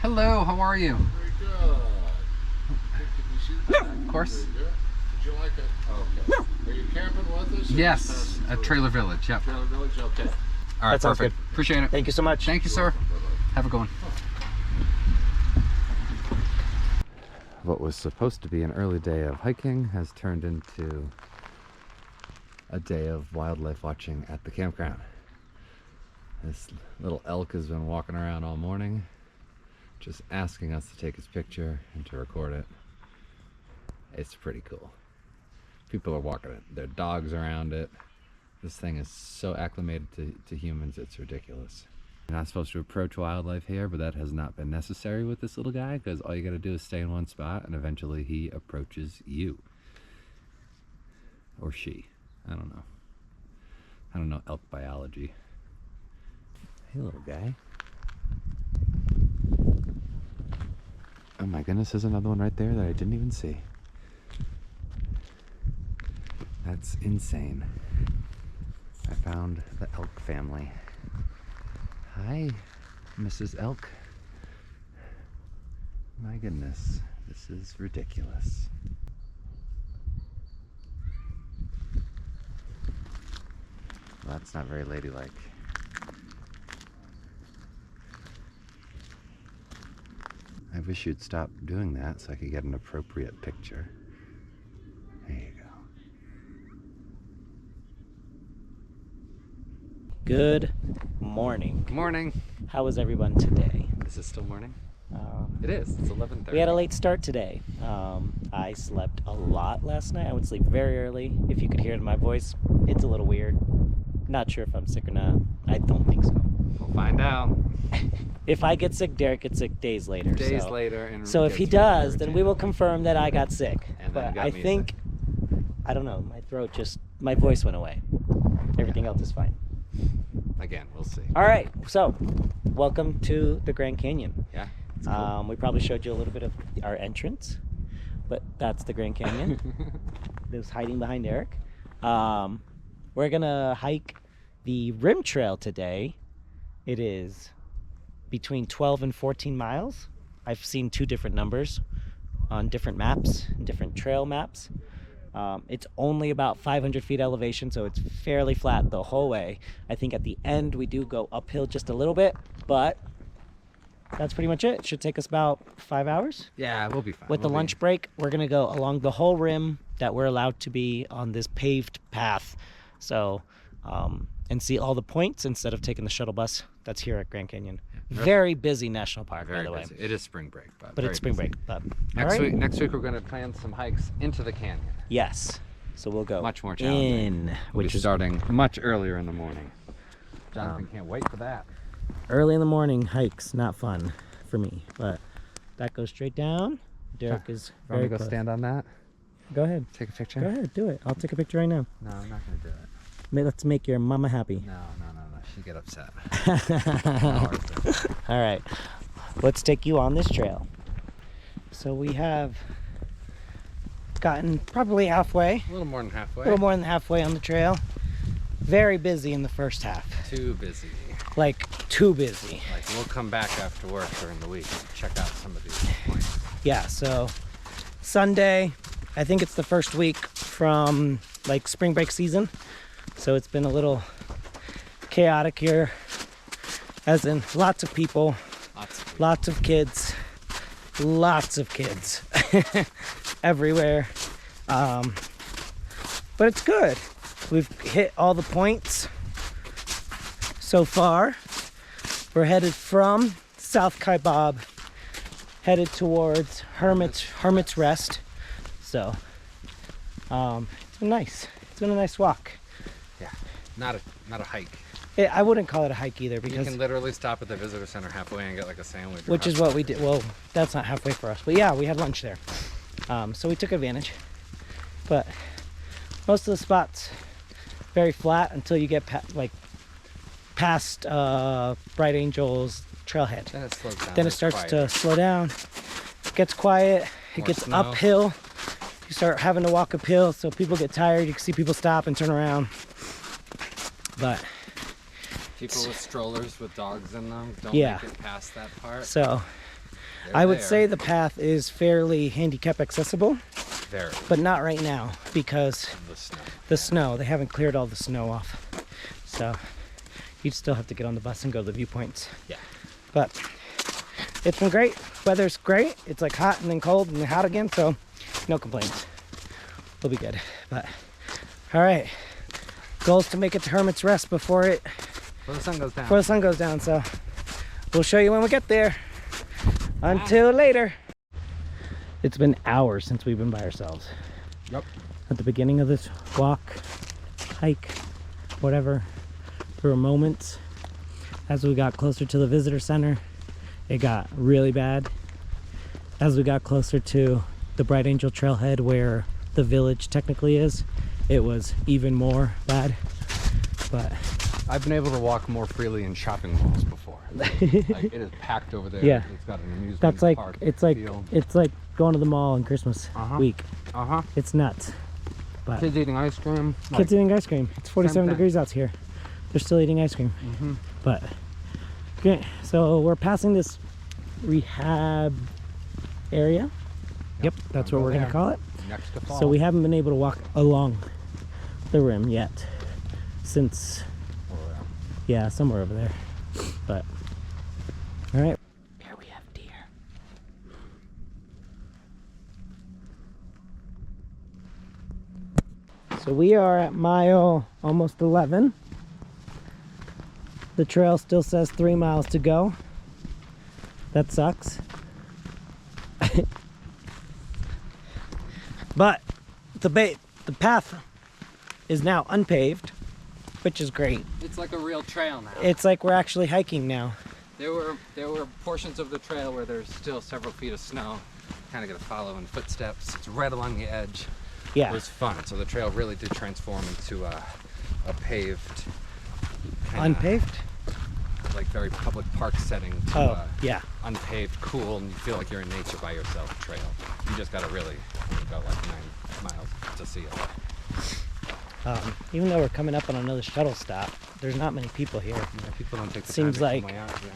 Hello, how are you? Very good. Can you see that? Of course. Very good. Did you like it? Okay. Are you camping with us? Yes, at Trailer Village, yep. Trailer Village? Okay. All right, That sounds perfect. good. Appreciate it. Thank you so much. Thank you, sir. Have a good one. What was supposed to be an early day of hiking has turned into a day of wildlife watching at the campground. This little elk has been walking around all morning, just asking us to take his picture and to record it. It's pretty cool. People are walking it, their dogs around it. This thing is so acclimated to humans, it's ridiculous. You're not supposed to approach wildlife here, but that has not been necessary with this little guy, because all you gotta do is stay in one spot and eventually he approaches you. Or she. I don't know. I don't know elk biology. Hey, little guy. Oh my goodness, there's another one right there that I didn't even see. That's insane. I found the elk family. Hi, Mrs. Elk. My goodness, this is ridiculous. Well, that's not very ladylike. I wish you'd stop doing that so I could get an appropriate picture. There you go. Good morning. Good morning. How was everyone today? Is it still morning? It is. It's 11:30. We had a late start today. I slept a lot last night. I would sleep very early. If you could hear it in my voice, it's a little weird. Not sure if I'm sick or not. I don't think so. We'll find out. If I get sick, Derek gets sick days later. Days so. later. And So if he does, then we will confirm that I got sick. And then But got I me think, I don't know, my voice went away. Everything else is fine. Again, we'll see. All right, so welcome to the Grand Canyon. Yeah. It's cool. We probably showed you a little bit of our entrance, but that's the Grand Canyon. It was hiding behind Eric. We're gonna hike the Rim Trail today. It is between 12 and 14 miles. I've seen two different numbers on different maps, different trail maps. It's only about 500 feet elevation, so it's fairly flat the whole way. I think at the end we do go uphill just a little bit, but that's pretty much it. It should take us about 5 hours. Yeah, we'll be fine. With the lunch break, we're gonna go along the whole rim that we're allowed to be on this paved path. So, and see all the points instead of taking the shuttle bus that's here at Grand Canyon. Very busy national park, by the way. Busy. It is spring break, But very it's spring busy. break. But Next week we're going to plan some hikes into the canyon. Yes. So we'll go Much more challenging. We'll be starting much earlier in the morning. Jonathan can't wait for that. early in the morning hikes, not fun for me. But that goes straight down. Derek is Want very me to go close. stand on that? Go ahead. Take a picture? Go ahead, do it. I'll take a picture right now. No, I'm not going to do it. Let's make your mama happy. No. She'll get upset. All right, let's take you on this trail. So we have gotten probably halfway, A little more than halfway. a little more than halfway on the trail. Very busy in the first half, Too busy. like too busy. Like, we'll come back after work during the week and check out some of these points. Yeah, so Sunday, I think it's the first week from like spring break season. So it's been a little chaotic here, as in lots of people, lots of kids everywhere. But it's good. We've hit all the points so far. We're headed from South Kaibab, headed towards Hermit's Rest. So it's been nice. It's been a nice walk. Yeah, not a hike. I wouldn't call it a hike either, You because can literally stop at the visitor center halfway and get like a sandwich. or which is hot what we chocolate. did. Well, that's not halfway for us, but yeah, we had lunch there. So we took advantage. But most of the spots very flat until you get past Bright Angels Trailhead. Then it slows down. Then it It's starts quiet. to slow down. It gets quiet. It More gets snow. uphill. You start having to walk uphill, so people get tired. You can see people stop and turn around. But People with strollers with dogs in them don't Yeah. make it past that part. so I would say the path is fairly handicap accessible, Very. but not right now because The snow. the snow. They haven't cleared all the snow off. So you'd still have to get on the bus and go to the viewpoints. Yeah. But it's been great. Weather's great. It's like hot and then cold and then hot again, so no complaints. We'll be good. But all right. Goal is to make it to Hermit's Rest before the sun goes down. the sun goes down. So we'll show you when we get there. Until later. It's been hours since we've been by ourselves. Yep. At the beginning of this walk, hike, whatever, there were moments. As we got closer to the visitor center, it got really bad. As we got closer to the Bright Angel Trailhead where the village technically is, it was even more bad. But I've been able to walk more freely in shopping malls before. Like, it is packed over there. Yeah. It's got an amusement that's like park it's like feel. it's like going to the mall on Christmas week. It's nuts. But Kids eating ice cream. kids eating ice cream. It's 47 thing. degrees out here. They're still eating ice cream. But okay, so we're passing this rehab area. Yep, that's what we're gonna call it. Next to fall. So we haven't been able to walk along the rim yet since, yeah, somewhere over there. But all right, here we have deer. So we are at mile almost 11. The trail still says 3 miles to go. That sucks. But the path is now unpaved, which is great. It's like a real trail now. It's like we're actually hiking now. There were portions of the trail where there's still several feet of snow. Kind of got to follow in footsteps. It's right along the edge. Yeah. It was fun. So the trail really did transform into a paved, kinda, Unpaved? like very public park setting to Oh, yeah. unpaved, cool, and you feel like you're in nature by yourself trail. You just got to really go like 9 miles to see it. Even though we're coming up on another shuttle stop, there's not many people here. Yeah, people don't take the Seems time to come like- way out, yeah.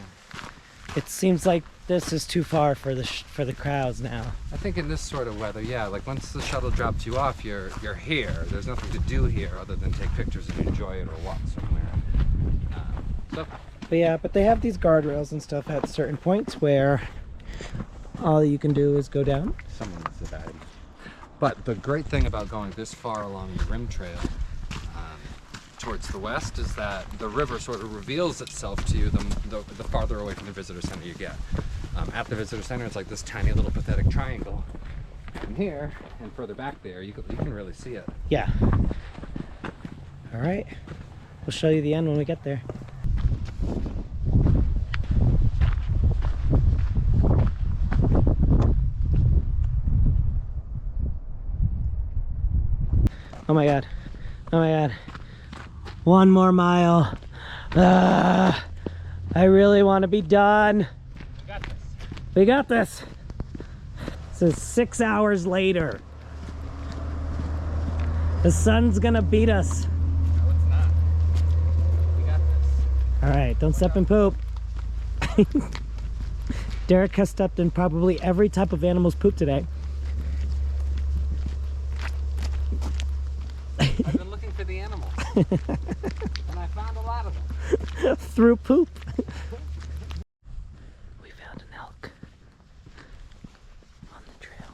It seems like this is too far for the crowds now. I think in this sort of weather, yeah, like once the shuttle drops you off, you're here. There's nothing to do here other than take pictures and enjoy it or walk somewhere. So But yeah, but they have these guardrails and stuff at certain points where all you can do is go down. someone needs to die. But the great thing about going this far along the rim trail towards the west is that the river sort of reveals itself to you the farther away from the visitor center you get. At the visitor center, it's like this tiny little pathetic triangle. From here and further back there, you can really see it. Yeah. All right. We'll show you the end when we get there. Oh my god. Oh my god. 1 more mile. I really want to be done. We got this. This is 6 hours later. The sun's gonna beat us. No, it's not. We got this. All right, don't step and poop. Derek has stepped in probably every type of animal's poop today. I've been looking for the animals. And I found a lot of them. Through poop. We found an elk on the trail.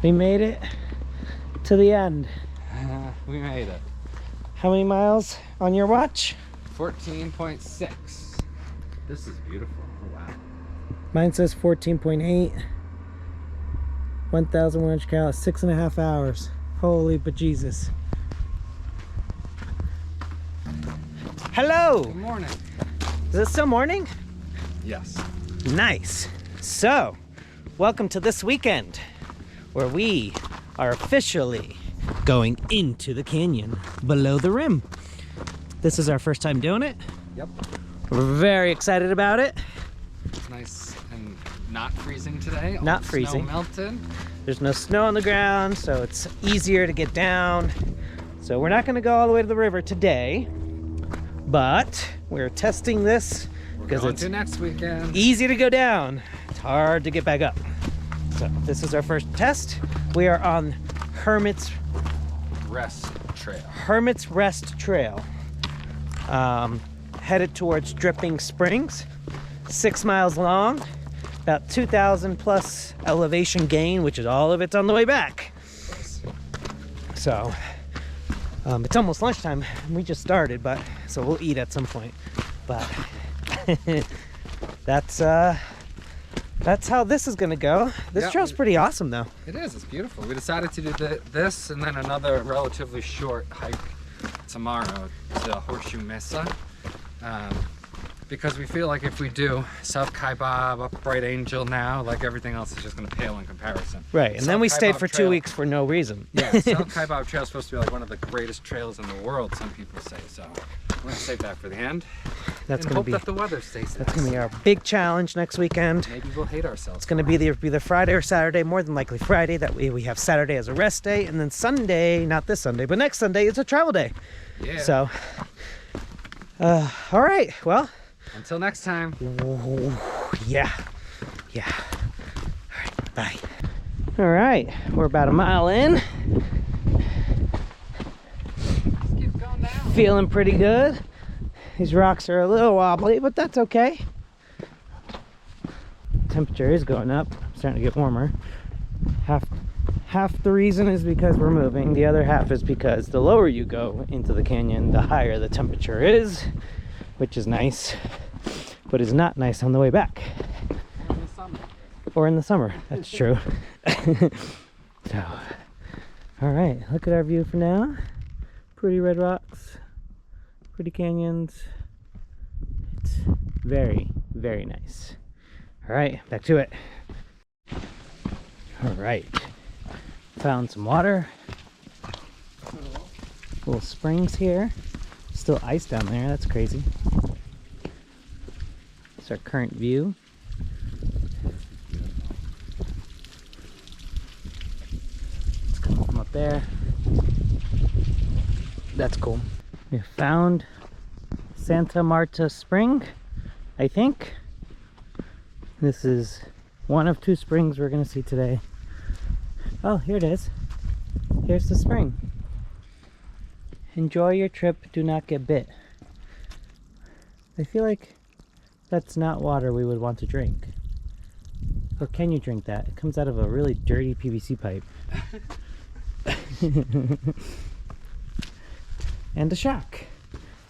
We made it to the end. We made it. How many miles on your watch? 14.6. This is beautiful. Oh, wow. Mine says 14.8. 1,100 calories, 6.5 hours. Holy bejesus. Hello! Good morning. Is it still morning? Yes. Nice. So, welcome to this weekend where we are officially going into the canyon below the rim. This is our first time doing it. Yep. We're very excited about it. It's nice and not freezing today. All Not the freezing. Snow melted. There's no snow on the ground, so it's easier to get down. So we're not going to go all the way to the river today, but we're testing this because it's next weekend. easy to go down. It's hard to get back up. So this is our first test. We are on Hermit's Rest Trail. Headed towards Dripping Springs. 6 miles long, about 2,000 plus elevation gain, which is all of it's on the way back. So it's almost lunchtime. We just started, but so we'll eat at some point. But that's how this is gonna go. This trail's pretty awesome, though. It is. It's beautiful. We decided to do this and then another relatively short hike tomorrow to Horseshoe Mesa. Because we feel like if we do South Kaibab, Upright Angel now, like everything else is just going to pale in comparison. Right, and South then we Kaibab stayed for Trail, 2 weeks for no reason. Yeah, South Kaibab Trail is supposed to be like one of the greatest trails in the world, some people say. So we're going to save that for the end. That's and going to hope be that the weather stays. That's going to be our big challenge next weekend. Maybe we'll hate ourselves. It's going to be either Friday or Saturday, more than likely Friday. That way we have Saturday as a rest day, and then Sunday, not this Sunday, but next Sunday, is a travel day. Yeah. So, all right, well. Until next time. Yeah. All right, bye. All right, we're about a mile in. Keep going down. Feeling pretty good. These rocks are a little wobbly, but that's okay. Temperature is going up, starting to get warmer. Half the reason is because we're moving. The other half is because the lower you go into the canyon, the higher the temperature is, which is nice, but is not nice on the way back. Or in the summer. Or in the summer, that's true. So, all right, look at our view for now. Pretty red rocks, pretty canyons. It's very, very nice. All right, back to it. All right, found some water. Little springs here. Still ice down there, that's crazy. It's our current view. It's coming from up there. That's cool. We found Santa Marta Spring, I think. This is one of 2 springs we're gonna see today. Oh, here it is. Here's the spring. Enjoy your trip, do not get bit. I feel like that's not water we would want to drink. Or can you drink that? It comes out of a really dirty PVC pipe. And a shack.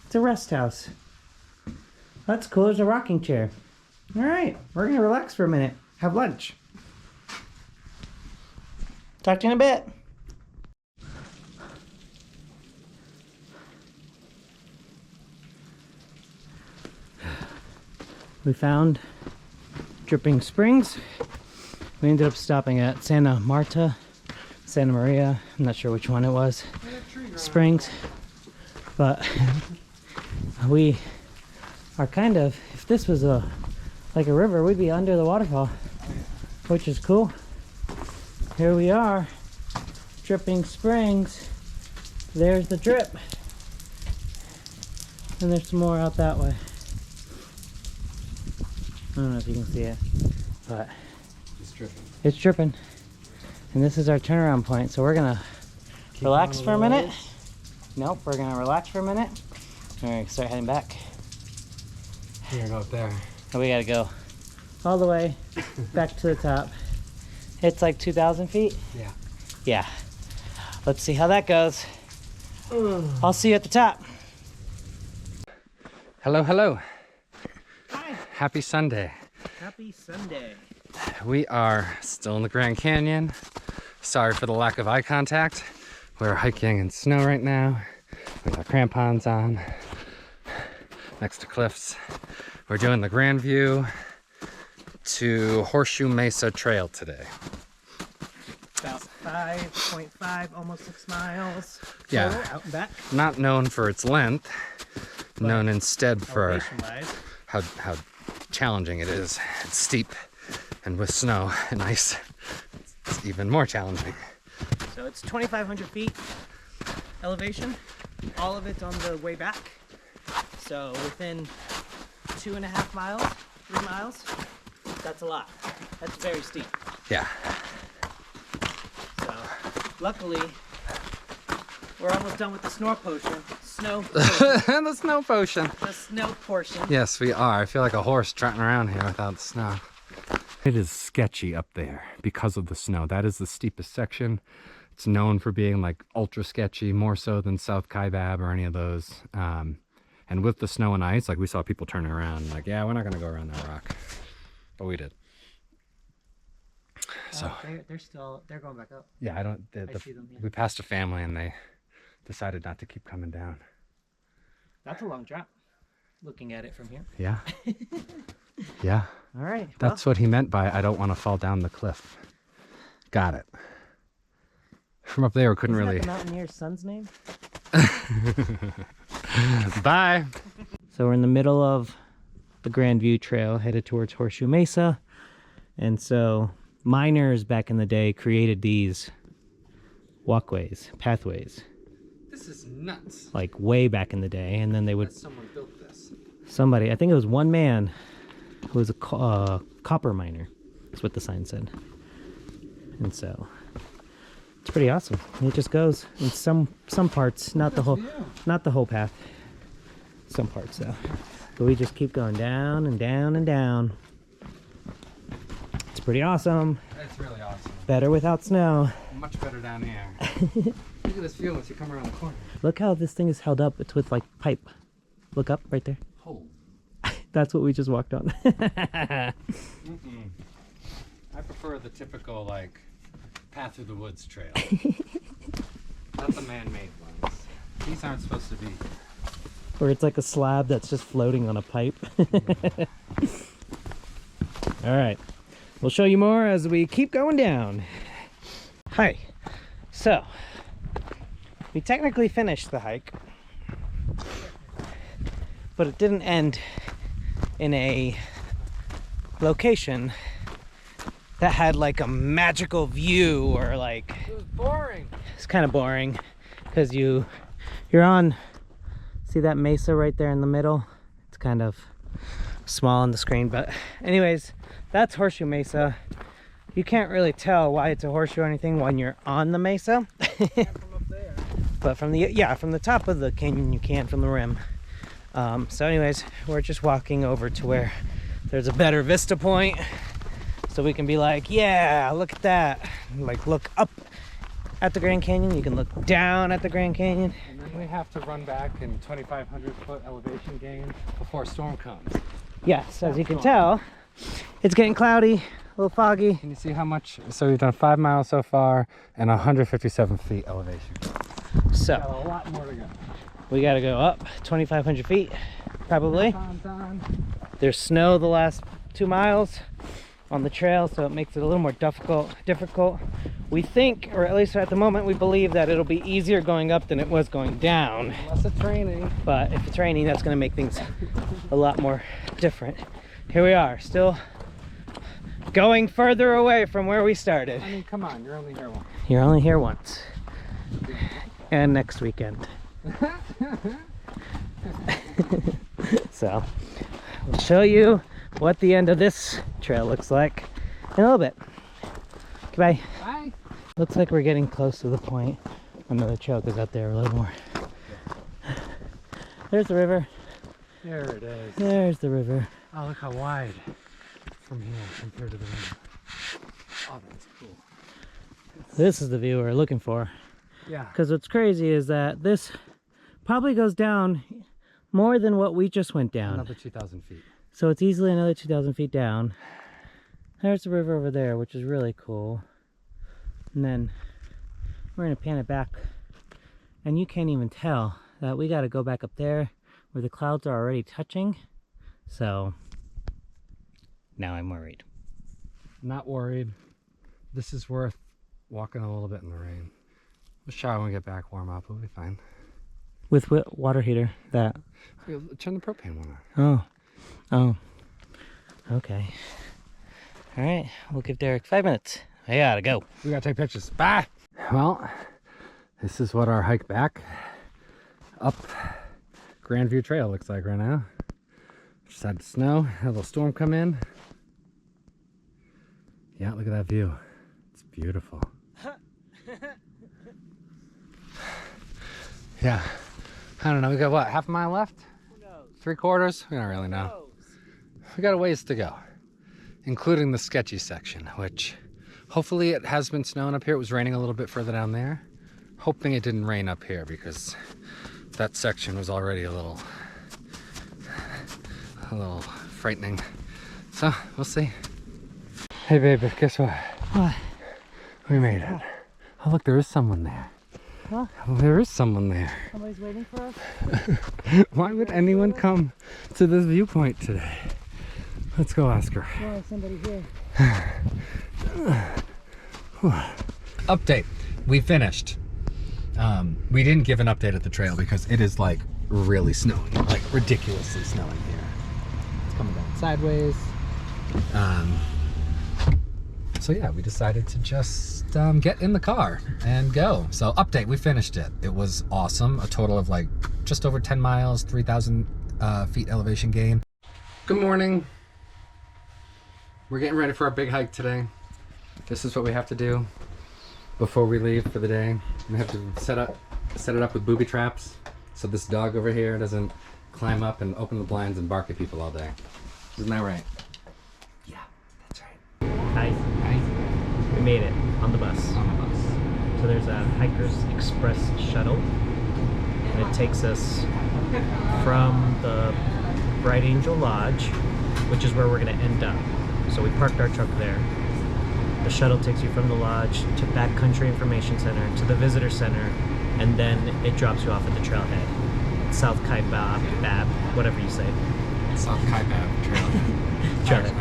It's a rest house. That's cool, there's a rocking chair. Alright, we're gonna relax for a minute. Have lunch. Talk to you in a bit. We found Dripping Springs. We ended up stopping at Santa Maria, I'm not sure which one it was, Springs, but we are kind of, if this was like a river, we'd be under the waterfall, which is cool. Here we are, Dripping Springs. There's the drip, and there's some more out that way. I don't know if you can see it, but it's dripping. And this is our turnaround point, so we're gonna relax for a minute. Nope, we're gonna relax for a minute. All right, start heading back. We're gonna go up there. And we gotta go all the way back to the top. It's like 2,000 feet? Yeah. Yeah. Let's see how that goes. I'll see you at the top. Hello, hello. Hi. Happy Sunday. Happy Sunday. We are still in the Grand Canyon. Sorry for the lack of eye contact. We're hiking in snow right now. We got crampons on next to cliffs. We're doing the Grandview to Horseshoe Mesa Trail today. About 5.5, almost 6 miles. Yeah. Total, out and back. Not known for its length, known instead for Elevation-wise. how challenging it is. It's steep and with snow and ice. it's even more challenging. So it's 2,500 feet elevation. All of it's on the way back. So within 2.5 miles, 3 miles, that's a lot. That's very steep. Yeah. So luckily, we're almost done with the snow portion. The snow potion. The snow portion. Yes, we are. I feel like a horse trotting around here without the snow. It is sketchy up there because of the snow. That is the steepest section. It's known for being like ultra sketchy, more so than South Kaibab or any of those. And with the snow and ice, like we saw people turning around like, yeah, we're not going to go around that rock. But we did. So they're going back up. yeah, I see them, yeah. We passed a family and they decided not to keep coming down. That's a long drop, looking at it from here. Yeah. Yeah. All right. That's what he meant by I don't want to fall down the cliff. Got it. From up there, we couldn't really. Isn't that the mountaineer's son's name? Bye. So we're in the middle of the Grandview Trail, headed towards Horseshoe Mesa. And so miners back in the day created these walkways, pathways. This is nuts. Like way back in the day, and then they would. Someone built this. Somebody, I think it was one man, who was a copper miner. That's what the sign said. And so it's pretty awesome. It just goes in some parts, not the whole path. Some parts though. But we just keep going down and down and down. It's pretty awesome. It's really awesome. Better without snow. Much better down here. Look at this view once you come around the corner. Look how this thing is held up. It's with like pipe. Look up right there. Hole. That's what we just walked on. I prefer the typical like path through the woods trail. Not the man-made ones. These aren't supposed to be. Or it's like a slab that's just floating on a pipe. All right. We'll show you more as we keep going down. Hi. So, we technically finished the hike, but it didn't end in a location that had like a magical view or like... It was boring. It's kind of boring because you're on... See that mesa right there in the middle? It's kind of small on the screen, but anyways, that's Horseshoe Mesa. You can't really tell why it's a horseshoe or anything when you're on the mesa. From up there. But from the top of the canyon you can, from the rim. So anyways, we're just walking over to where there's a better vista point, so we can be like, yeah, look at that. Like look up at the Grand Canyon. You can look down at the Grand Canyon. And then we have to run back in 2,500 foot elevation gain before a storm comes. Yes, as you can tell, it's getting cloudy, a little foggy. Can you see how much? So we've done 5 miles so far and 157 feet elevation. So Got a lot more to go. we got to go up 2,500 feet, probably. There's snow the last 2 miles on the trail, so it makes it a little more difficult. We think, or at least at the moment, we believe that it'll be easier going up than it was going down. Unless it's raining. But if it's raining, that's going to make things a lot more different. Here we are, still going further away from where we started. I mean, come on, you're only here once. You're only here once. And next weekend. So, we'll show you what the end of this trail looks like in a little bit. Goodbye. Bye. Looks like we're getting close to the point. Another trail goes out there a little more. There's the river. There it is. There's the river. Oh, look how wide from here compared to the river. Oh, that's cool. This is the view we're looking for. Yeah. Because what's crazy is that this probably goes down more than what we just went down. Another 2,000 feet. So it's easily another 2,000 feet down. There's the river over there, which is really cool. And then we're gonna pan it back, and you can't even tell that we got to go back up there where the clouds are already touching. So now I'm worried. Not worried. This is worth walking a little bit in the rain. We'll shower when we get back, warm up, we'll be fine. With what water heater? That? Turn the propane one on. Oh. Okay. All right, we'll give Derek 5 minutes. I gotta go. We gotta take pictures. Bye. Well, this is what our hike back up Grandview Trail looks like right now. Just had snow, had a little storm come in. Yeah, look at that view. It's beautiful. Yeah, I don't know. We got what, half a mile left? Who knows? 3/4? We don't really know. We got a ways to go, including the sketchy section, which hopefully it has been snowing up here. It was raining a little bit further down there. Hoping it didn't rain up here because that section was already a little frightening. So we'll see. Hey baby, guess what? What? We made it. Oh look, there is someone there. Huh? Oh, there is someone there. Somebody's waiting for us? Why would anyone come to this viewpoint today? Let's go ask her. Why is somebody here? Update. We finished. We didn't give an update at the trail because it is like really snowing, like ridiculously snowing here. It's coming down sideways. So yeah, we decided to just get in the car and go. So update, we finished it. It was awesome. A total of like just over 10 miles, 3,000 feet elevation gain. Good morning. We're getting ready for our big hike today. This is what we have to do before we leave for the day. We have to set it up with booby traps so this dog over here doesn't climb up and open the blinds and bark at people all day. Isn't that right? Yeah, that's right. Hi. Hi. We made it on the bus. On the bus. So there's a Hikers Express shuttle, and it takes us from the Bright Angel Lodge, which is where we're going to end up. So we parked our truck there. The shuttle takes you from the lodge to Backcountry Information Center to the Visitor Center, and then it drops you off at the trailhead. South Kaibab, whatever you say. South Kaibab Trail.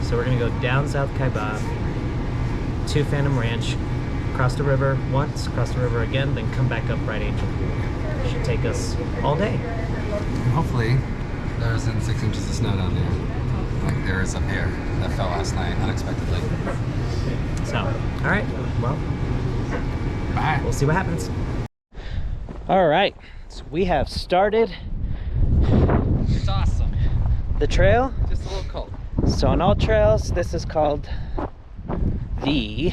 So we're going to go down South Kaibab to Phantom Ranch, cross the river once, cross the river again, then come back up Bright Angel. It should take us all day. And hopefully there isn't 6 inches of snow down there, like there is up here. That fell last night unexpectedly. So, all right, well, Bye. we'll see what happens. All right, so we have started It's awesome. the trail. Just a little cold. So on all trails, this is called the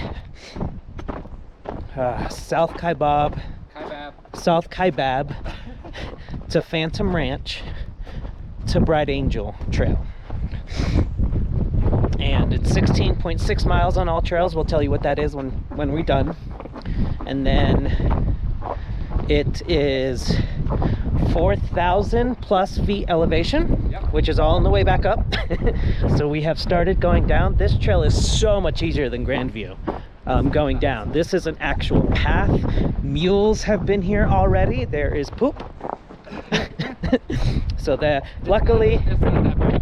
South Kaibab, South Kaibab to Phantom Ranch to Bright Angel Trail. And it's 16.6 miles on all trails. We'll tell you what that is when we're done. And then it is 4,000 plus feet elevation, Yep. which is all on the way back up. So we have started going down. This trail is so much easier than Grandview going down. This is an actual path. Mules have been here already. There is poop. So luckily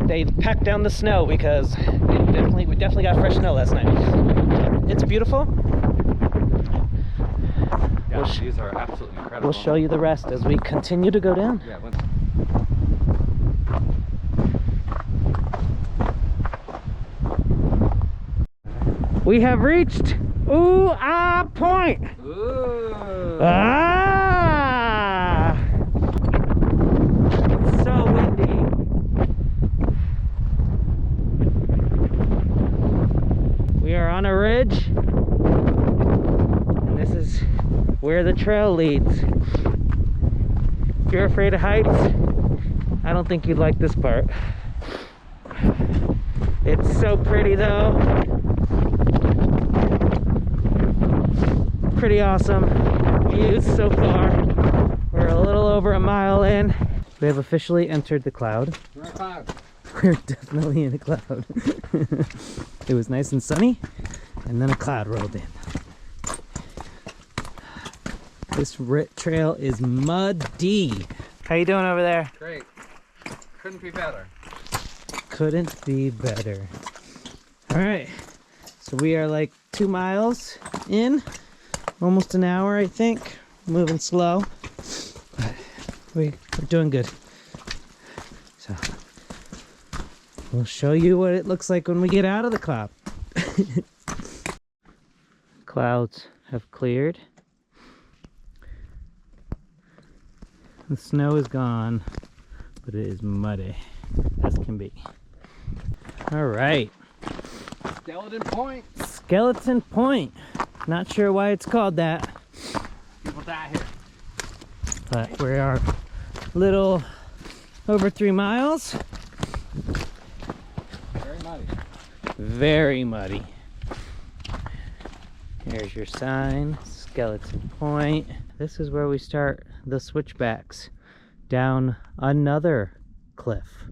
they packed down the snow because we definitely got fresh snow last night. It's beautiful. Yeah, these are absolutely incredible. We'll show you the rest as we continue to go down. Yeah, We have reached Point. Ooh. Ah! It's so windy. We are on a ridge, and this is where the trail leads. If you're afraid of heights, I don't think you'd like this part. It's so pretty though. Pretty awesome views so far. We're a little over a mile in. We have officially entered the cloud. We're in a cloud. We're definitely in a cloud. It was nice and sunny, and then a cloud rolled in. This trail is muddy. How you doing over there? Great. Couldn't be better. Couldn't be better. All right, so we are like 2 miles in, almost an hour, I think. Moving slow, but we're doing good. So we'll show you what it looks like when we get out of the cloud. Clouds have cleared. The snow is gone, but it is muddy as can be. All right. Skeleton Point. Skeleton Point. Not sure why it's called that, People die here. but we are little over 3 miles. Very muddy. Very muddy. Here's your sign, Skeleton Point. This is where we start the switchbacks down another cliff.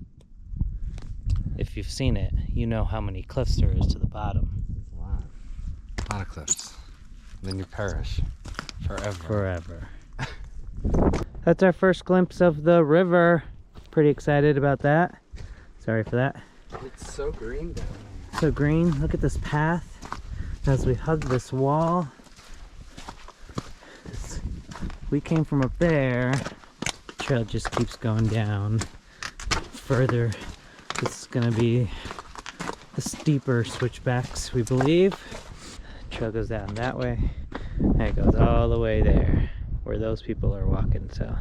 If you've seen it, you know how many cliffs there is to the bottom. A lot of cliffs. Then you perish forever. Forever. That's our first glimpse of the river. Pretty excited about that. Sorry for that. It's so green down there. So green. Look at this path as we hug this wall. We came from up there. The trail just keeps going down further. This is gonna be the steeper switchbacks, we believe. Trail goes down that way, and it goes all the way there where those people are walking. So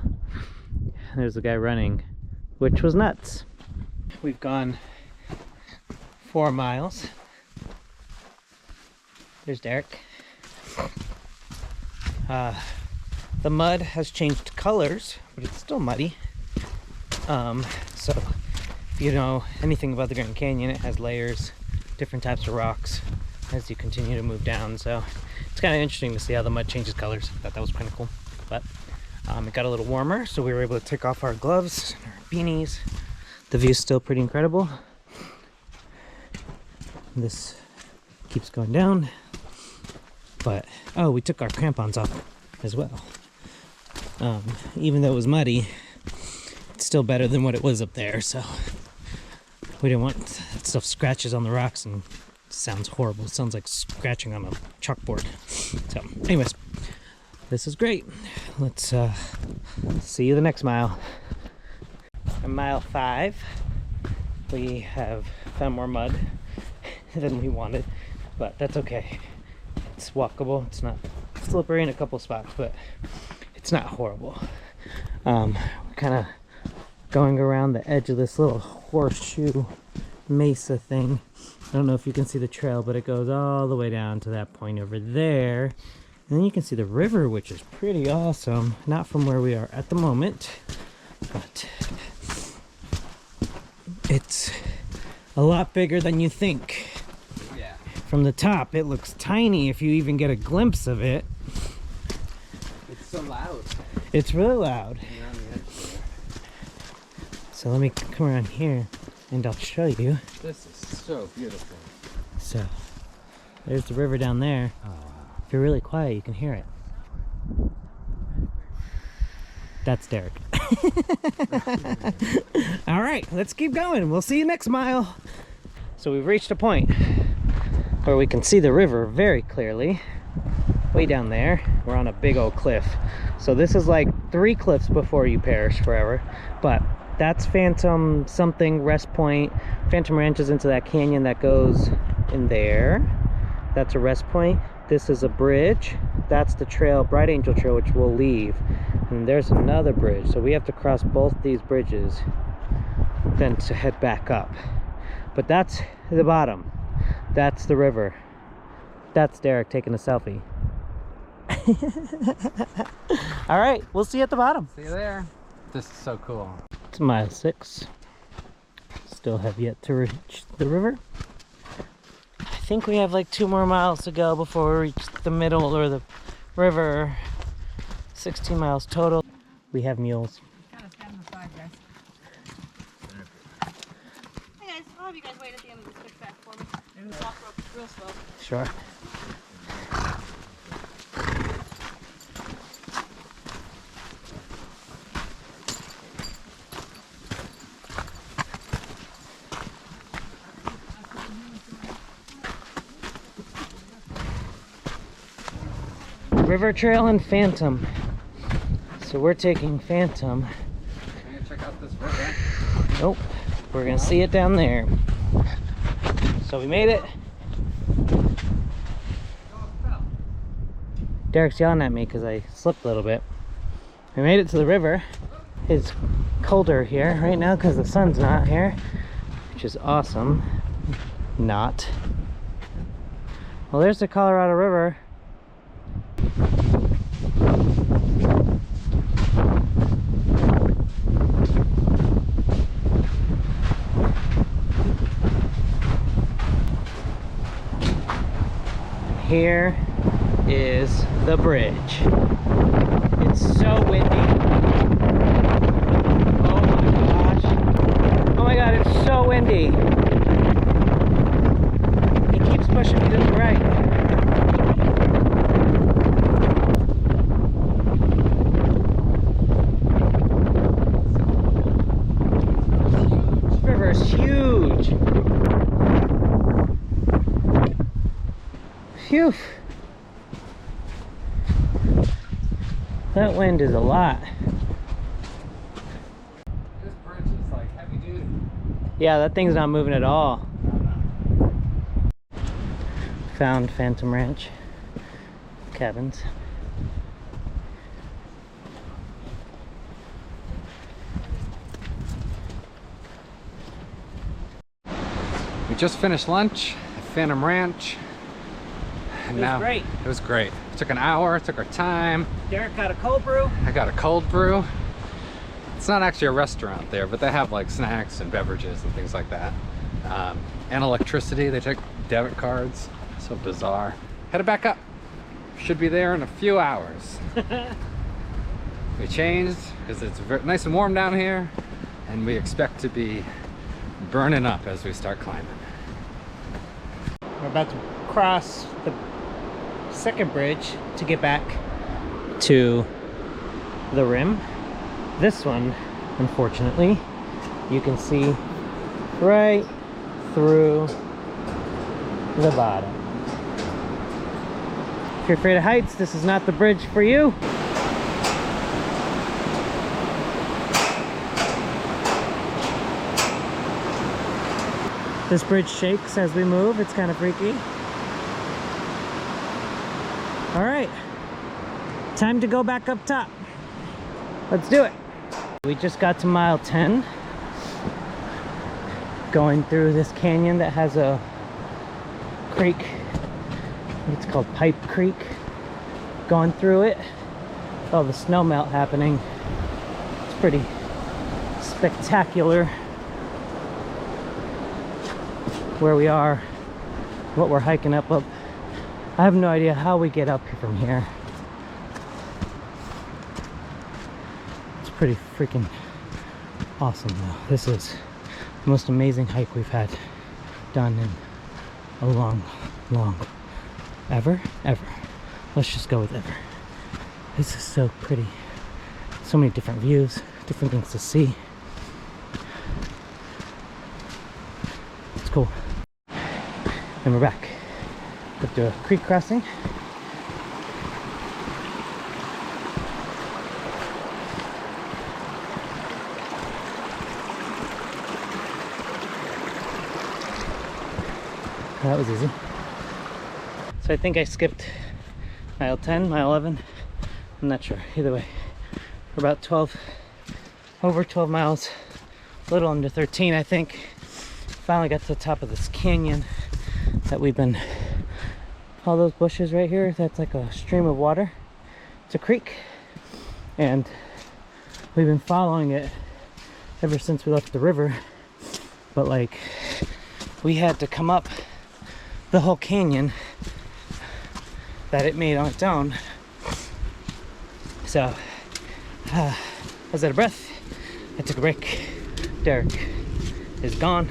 there's a guy running, which was nuts. We've gone 4 miles. There's Derek. The mud has changed colors, but it's still muddy. So if you know anything about the Grand Canyon, it has layers, different types of rocks as you continue to move down. So it's kind of interesting to see how the mud changes colors. I thought that was kind of cool. But it got a little warmer, so we were able to take off our gloves and our beanies. The view's still pretty incredible. This keeps going down. But, oh, we took our crampons off as well. Even though it was muddy, it's still better than what it was up there, so we didn't want that stuff scratches on the rocks and sounds horrible. It sounds like scratching on a chalkboard. So, anyways, this is great. Let's see you the next mile. On mile 5, we have found more mud than we wanted, but that's okay. It's walkable. It's not slippery in a couple spots, but it's not horrible. We're kind of going around the edge of this little horseshoe mesa thing. I don't know if you can see the trail, but it goes all the way down to that point over there. And then you can see the river, which is pretty awesome. Not from where we are at the moment, but it's a lot bigger than you think. Yeah. From the top, it looks tiny if you even get a glimpse of it. It's so loud. It's really loud. You're on the edge there. So let me come around here and I'll show you. This is so beautiful. So there's the river down there. Oh, wow. If you're really quiet, you can hear it. That's Derek. All right, let's keep going. We'll see you next mile. So we've reached a point where we can see the river very clearly. Way down there, we're on a big old cliff. So this is like 3 cliffs before you perish forever. But that's Phantom something rest point. Phantom Ranch is into that canyon that goes in there. That's a rest point. This is a bridge. That's the trail, Bright Angel Trail, which we'll leave. And there's another bridge. So we have to cross both these bridges then to head back up. But that's the bottom. That's the river. That's Derek taking a selfie. All right, we'll see you at the bottom. See you there. This is so cool. It's mile 6. Still have yet to reach the river. I think we have like 2 more miles to go before we reach the middle or the river. 16 miles total. We have mules. Kind of stand on the side, guys. Hey guys, I'll have you guys wait at the end of the switchback for me. Walk real slow. Sure. River Trail and Phantom. So we're taking Phantom. I'm gonna check out this river. Nope. We're gonna see it down there. So we made it. Derek's yelling at me because I slipped a little bit. We made it to the river. It's colder here right now because the sun's not here, which is awesome. Not. Well, there's the Colorado River. Here is the bridge. It's so windy. Oh my gosh. Oh my god, it's so windy. It keeps pushing me to the right. This river is huge. Phew. That wind is a lot. This bridge is like heavy duty. Yeah, that thing's not moving at all. Found Phantom Ranch cabins. We just finished lunch at Phantom Ranch. And It was great. It was great. It took an hour, took our time. Derek got a cold brew. I got a cold brew. It's not actually a restaurant there, but they have like snacks and beverages and things like that. And electricity, they take debit cards. So bizarre. Headed back up. Should be there in a few hours. We changed because it's very nice and warm down here, and we expect to be burning up as we start climbing. We're about to cross the second bridge to get back to the rim. This one, unfortunately, you can see right through the bottom. If you're afraid of heights, this is not the bridge for you. This bridge shakes as we move. It's kind of freaky. All right, time to go back up top. Let's do it. We just got to mile 10. Going through this canyon that has a creek. It's called Pipe Creek. Going through it. All the snow melt happening. It's pretty spectacular where we are, what we're hiking up. I have no idea how we get up from here. It's pretty freaking awesome though. This is the most amazing hike we've had done in a long ever. Let's just go with ever. This is so pretty. So many different views, different things to see. It's cool. And we're back. Up to a creek crossing. That was easy. So I think I skipped mile 10, mile 11. I'm not sure. Either way, we're about over 12 miles, a little under 13, I think. Finally got to the top of this canyon that we've been, all those bushes right here, that's like a stream of water. It's a creek, and we've been following it ever since we left the river. But like, we had to come up the whole canyon that it made on its own. So I was out of breath. I took a break. Derek is gone.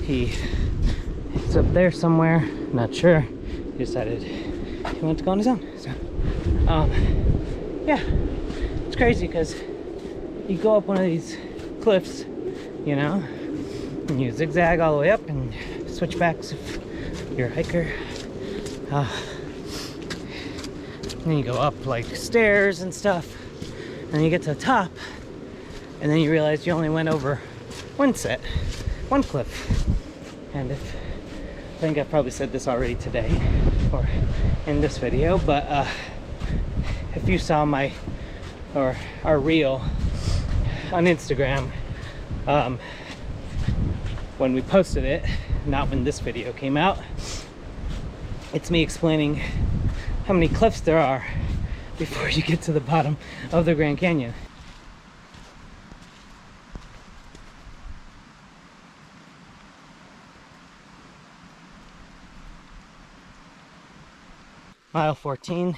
He's up there somewhere, not sure. He decided he wanted to go on his own. So yeah, it's crazy because you go up one of these cliffs, you know, and you zigzag all the way up and switch backs if you're a hiker. And then you go up like stairs and stuff, and then you get to the top, and then you realize you only went over one cliff. And I think I've probably said this already today or in this video, but if you saw our reel on Instagram, when we posted it, not when this video came out, it's me explaining how many cliffs there are before you get to the bottom of the Grand Canyon. Mile 14,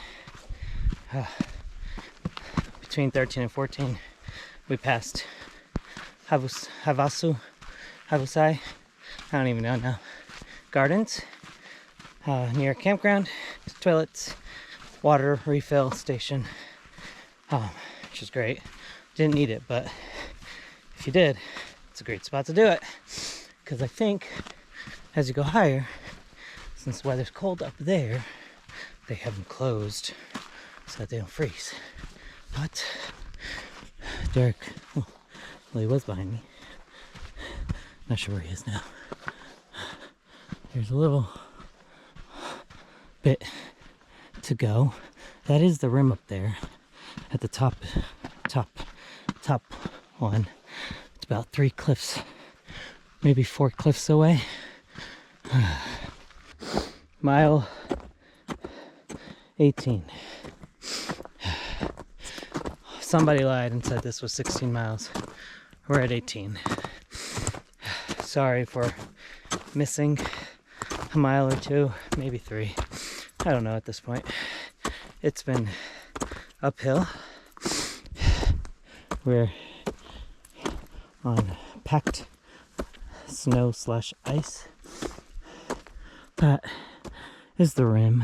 between 13 and 14, we passed Havasai, I don't even know now, gardens, near a campground, toilets, water refill station, which is great. Didn't need it, but if you did, it's a great spot to do it. Because I think as you go higher, since the weather's cold up there, they have them closed so that they don't freeze. But Derek, well, he was behind me. Not sure where he is now. There's a little bit to go. That is the rim up there at the top one. It's about 3 cliffs, maybe 4 cliffs away. Mile 18. Somebody lied and said this was 16 miles. We're at 18. Sorry for missing a mile or 2, maybe 3. I don't know at this point. It's been uphill. We're on packed snow/ice. That is the rim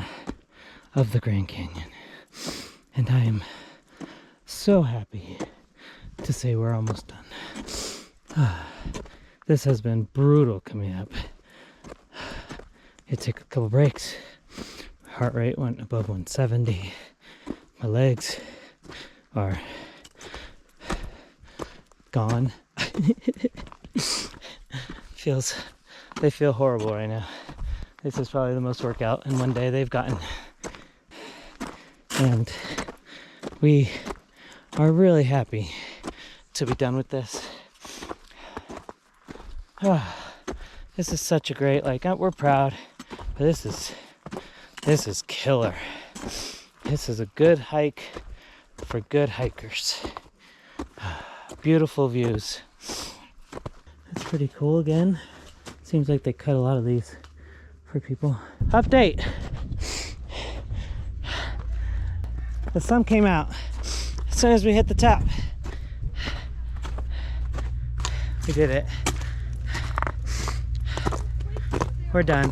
of the Grand Canyon. And I am so happy to say we're almost done. This has been brutal coming up. It took a couple breaks. My heart rate went above 170. My legs are gone. They feel horrible right now. This is probably the most workout in one day they've gotten. And we are really happy to be done with this. This is such a great, we're proud, but this is killer. This is a good hike for good hikers. Beautiful views. That's pretty cool again. Seems like they cut a lot of these for people. Update. The sun came out as soon as we hit the top. We did it. We're done.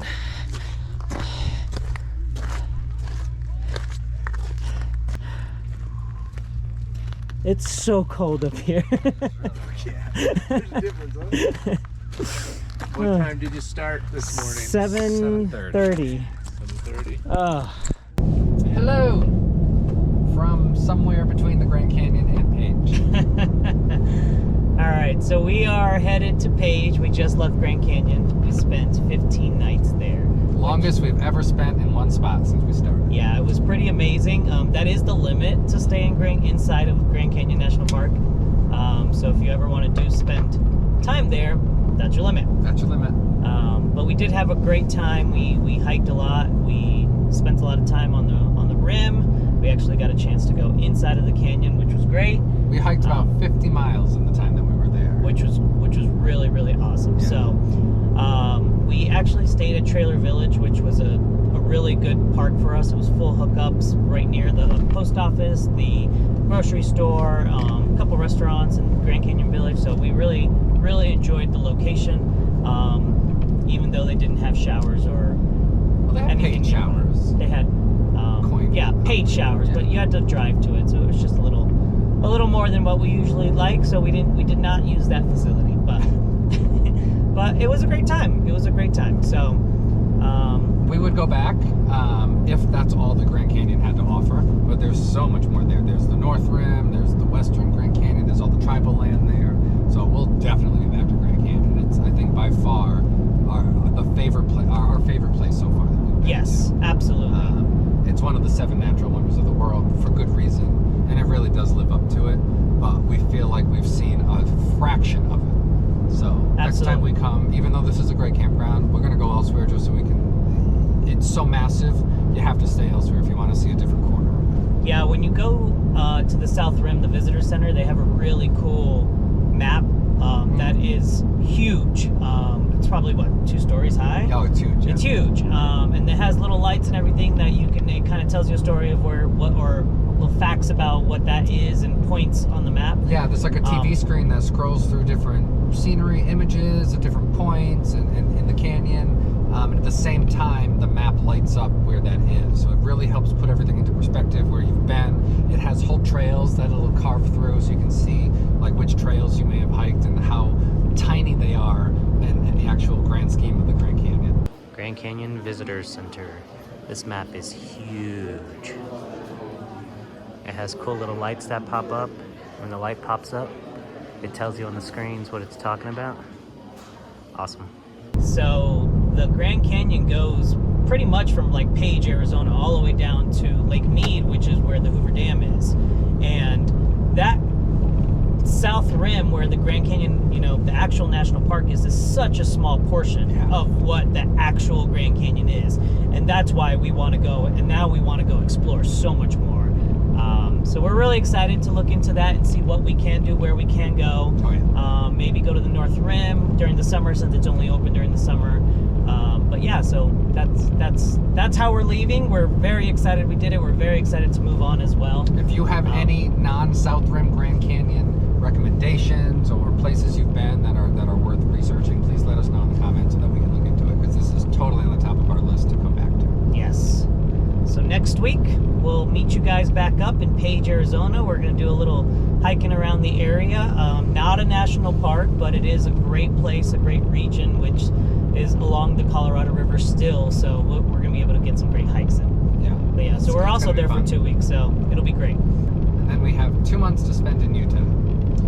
It's so cold up here. Yeah, there's a difference, huh? What time did you start this morning? 7:30. 7:30. Oh. Hello from somewhere between the Grand Canyon and Page. All right, so we are headed to Page. We just left Grand Canyon. We spent 15 nights there. Longest we've ever spent in one spot since we started. Yeah, it was pretty amazing. That is the limit to stay inside of Grand Canyon National Park. So if you ever want to spend time there, that's your limit. That's your limit. But we did have a great time. We hiked a lot. We spent a lot of time on the rim. We actually got a chance to go inside of the canyon, which was great. We hiked about 50 miles in the time that we were there. Which was really, really awesome. Yeah. So we actually stayed at Trailer Village, which was a really good park for us. It was full hookups right near the post office, the grocery store, a couple restaurants in Grand Canyon Village. So we really enjoyed the location, even though they didn't have showers or Well, they had anything. paid showers. They had paid showers, Yeah. but you had to drive to it, so it was just a little more than what we usually like. So we did not use that facility, but but it was a great time. It was a great time. So We would go back if that's all the Grand Canyon had to offer, but there's so much more there. There's the North Rim, there's the Western Grand Canyon, there's all the tribal land there. So we'll definitely be back to Grand Canyon. It's, I think, by far our favorite place so far that we've been yes, to. absolutely. It's one of the 7 natural wonders of the world for good reason, and it really does live up to it. But we feel like we've seen a fraction of it. So next time we come, even though this is a great campground, we're going to go elsewhere just so we can. It's so massive, you have to stay elsewhere if you want to see a different corner. Yeah, when you go to the South Rim, the visitor center, they have a really cool map that is huge. It's probably what, 2 stories high? Oh, it's huge. Yeah. It's huge, and it has little lights and everything that you can. It kind of tells you a story of or little facts about what that is and points on the map. Yeah, there's like a TV screen that scrolls through different scenery images at different points and in the canyon. And at the same time, the map lights up where that is. So it really helps put everything into perspective where you've been. It has whole trails that it'll carve through so you can see like which trails you may have hiked and how tiny they are in the actual grand scheme of the Grand Canyon. Grand Canyon Visitor Center. This map is huge. It has cool little lights that pop up. When the light pops up, it tells you on the screens what it's talking about. Awesome. So the Grand Canyon goes pretty much from like Page, Arizona, all the way down to Lake Mead, which is where the Hoover Dam is. And that South Rim, where the Grand Canyon, you know, the actual national park is such a small portion of what the actual Grand Canyon is. And that's why we want to go, and now we want to go explore so much more. So we're really excited to look into that and see what we can do, where we can go. Oh, yeah. Maybe go to the North Rim during the summer, since it's only open during the summer. But yeah, so that's how we're leaving. We're very excited we did it. We're very excited to move on as well. If you have any non-South Rim Grand Canyon recommendations or places you've been that are worth researching, please let us know in the comments so that we can look into it, because this is totally on the top of our list to come back to. Yes. So next week, we'll meet you guys back up in Page, Arizona. We're going to do a little hiking around the area. Not a national park, but it is a great place, a great region, which is along the Colorado River still. So we're going to be able to get some great hikes in. Yeah. But yeah, so we're also there for 2 weeks, so it'll be great. And then we have 2 months to spend in Utah.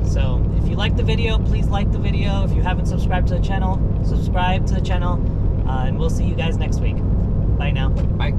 So if you like the video, please like the video. If you haven't subscribed to the channel, subscribe to the channel. And we'll see you guys next week. Bye now. Bye.